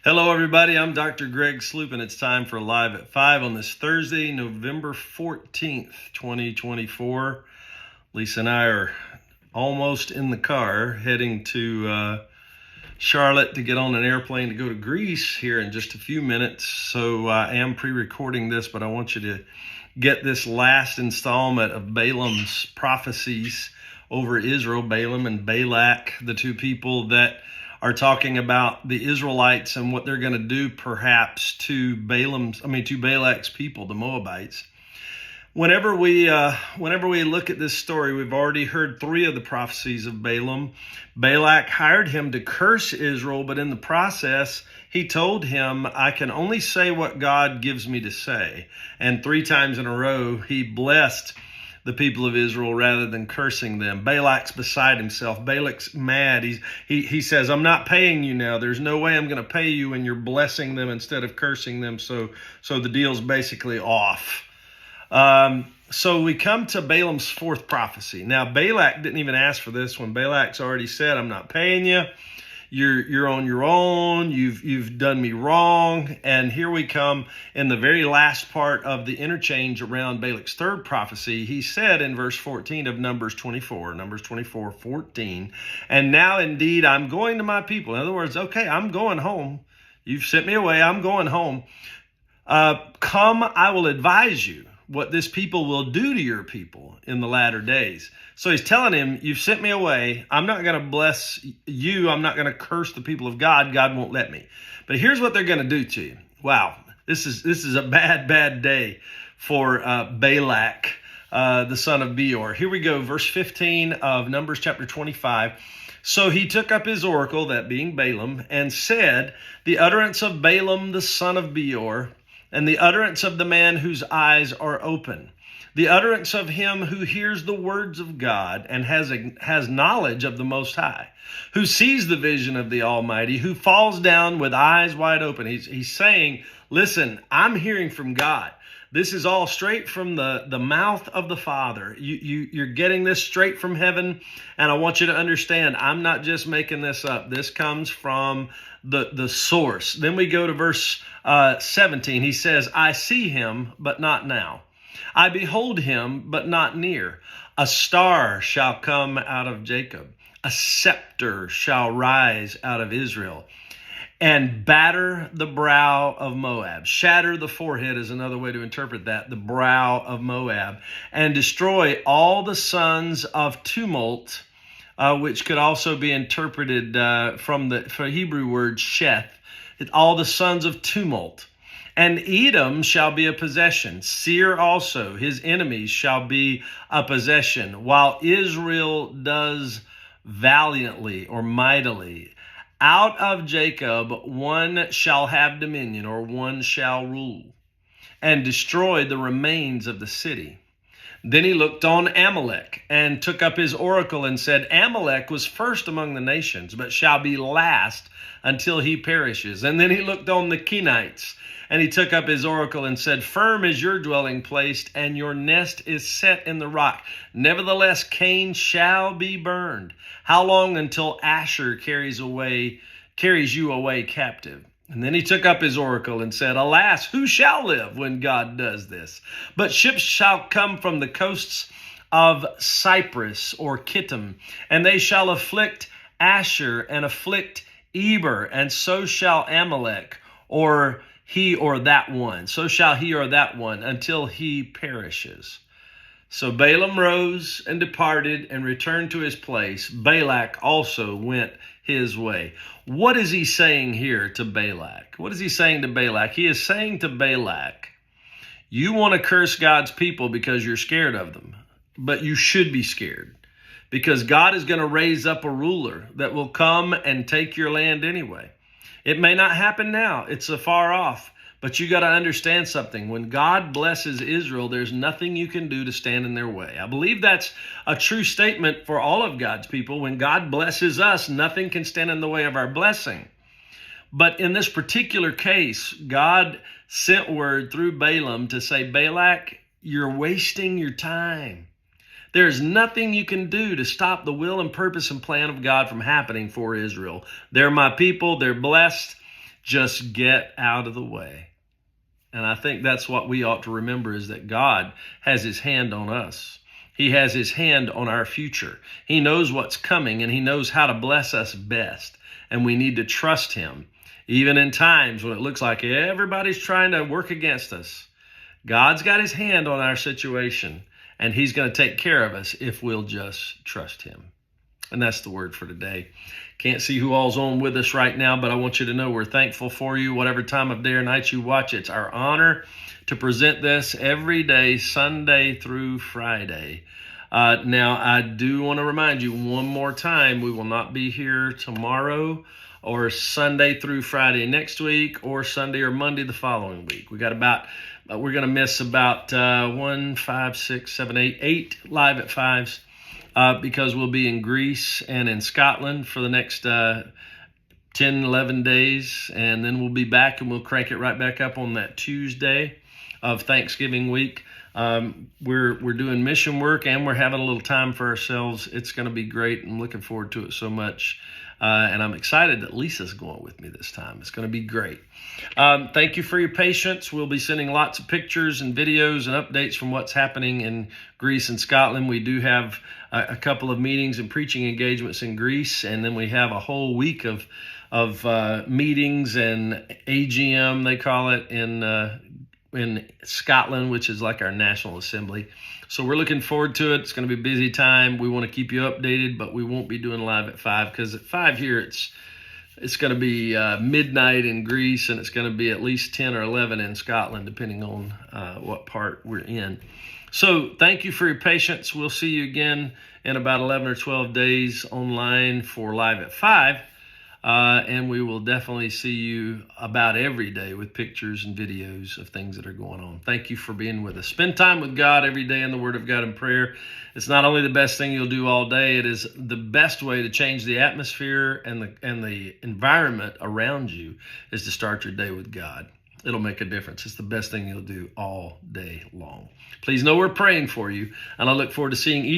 Hello, everybody. I'm Dr. Greg Sloop, and it's time for Live at 5 on this Thursday, November 14th, 2024. Lisa and I are almost in the car heading to Charlotte to get on an airplane to go to Greece here in just a few minutes. So I am pre-recording this, but I want you to get this last installment of Balaam's prophecies over Israel. Balaam and Balak, the two people that are talking about the Israelites and what they're going to do perhaps to Balak's people, the Moabites. Whenever we look at this story, we've already heard three of the prophecies of Balaam. Balak hired him to curse Israel, but in the process, he told him, I can only say what God gives me to say. And three times in a row, he blessed the people of Israel rather than cursing them. Balak's beside himself. Balak's mad. He says, I'm not paying you now. There's no way I'm going to pay you, and you're blessing them instead of cursing them. So the deal's basically off. So we come to Balaam's fourth prophecy. Now, Balak didn't even ask for this one. Balak's already said, I'm not paying you. You're on your own. You've done me wrong. And here we come in the very last part of the interchange around Balak's third prophecy. He said in verse 14 of Numbers 24:14, and now indeed I'm going to my people. In other words, okay, I'm going home. You've sent me away. I'm going home. Come, I will advise you what this people will do to your people in the latter days. So he's telling him, you've sent me away. I'm not going to bless you. I'm not going to curse the people of God. God won't let me. But here's what they're going to do to you. Wow, this is a bad day for Balak, the son of Beor. Here we go, verse 15 of Numbers chapter 25. So he took up his oracle, that being Balaam, and said, the utterance of Balaam, the son of Beor, and the utterance of the man whose eyes are open, the utterance of him who hears the words of God and has knowledge of the Most High, who sees the vision of the Almighty, who falls down with eyes wide open. He's saying, listen, I'm hearing from God. This is all straight from the mouth of the Father. You're getting this straight from heaven, and I want you to understand, I'm not just making this up. This comes from the source. Then we go to verse 17. He says, I see him, but not now. I behold him, but not near. A star shall come out of Jacob. A scepter shall rise out of Israel, and batter the brow of Moab. Shatter the forehead is another way to interpret that, the brow of Moab, and destroy all the sons of tumult, which could also be interpreted from the Hebrew word sheth, all the sons of tumult. And Edom shall be a possession. Seir also, his enemies, shall be a possession, while Israel does valiantly or mightily. Out of Jacob one shall have dominion, or one shall rule, and destroy the remains of the city. Then he looked on Amalek and took up his oracle and said, Amalek was first among the nations, but shall be last until he perishes. And then he looked on the Kenites, and he took up his oracle and said, firm is your dwelling place, and your nest is set in the rock. Nevertheless, Cain shall be burned. How long until Asher carries you away captive? And then he took up his oracle and said, alas, who shall live when God does this? But ships shall come from the coasts of Cyprus or Kittim, and they shall afflict Asher and afflict Eber, and so shall Amalek, or he or that one. So shall he or that one until he perishes. So Balaam rose and departed and returned to his place. Balak also went his way. What is he saying here to Balak? What is he saying to Balak? He is saying to Balak, you want to curse God's people because you're scared of them, but you should be scared, because God is going to raise up a ruler that will come and take your land anyway. It may not happen now. It's afar off. But you got to understand something. When God blesses Israel, there's nothing you can do to stand in their way. I believe that's a true statement for all of God's people. When God blesses us, nothing can stand in the way of our blessing. But in this particular case, God sent word through Balaam to say, Balak, you're wasting your time. There's nothing you can do to stop the will and purpose and plan of God from happening for Israel. They're my people. They're blessed. Just get out of the way. And I think that's what we ought to remember, is that God has his hand on us. He has his hand on our future. He knows what's coming, and he knows how to bless us best. And we need to trust him, even in times when it looks like everybody's trying to work against us. God's got his hand on our situation, and he's going to take care of us if we'll just trust him. And that's the word for today. Can't see who all's on with us right now, but I want you to know we're thankful for you. Whatever time of day or night you watch, it's our honor to present this every day, Sunday through Friday. Now, I do want to remind you one more time, we will not be here tomorrow or Sunday through Friday next week, or Sunday or Monday the following week. We're going to miss about 8 live at 5s. Because we'll be in Greece and in Scotland for the next 10, 11 days. And then we'll be back, and we'll crank it right back up on that Tuesday of Thanksgiving week. We're doing mission work, and we're having a little time for ourselves. It's going to be great. I'm looking forward to it so much. And I'm excited that Lisa's going with me this time. It's going to be great. Thank you for your patience. We'll be sending lots of pictures and videos and updates from what's happening in Greece and Scotland. We do have a couple of meetings and preaching engagements in Greece, and then we have a whole week of meetings and AGM, they call it, in Scotland, which is like our National Assembly. So we're looking forward to it. It's going to be a busy time. We want to keep you updated, but we won't be doing live at 5, because at 5 here, it's going to be midnight in Greece, and it's going to be at least 10 or 11 in Scotland, depending on what part we're in. So thank you for your patience. We'll see you again in about 11 or 12 days online for live at 5. And we will definitely see you about every day with pictures and videos of things that are going on. Thank you for being with us. Spend time with God every day in the Word of God and prayer. It's not only the best thing you'll do all day, it is the best way to change the atmosphere and the environment around you, is to start your day with God. It'll make a difference. It's the best thing you'll do all day long. Please know we're praying for you, and I look forward to seeing each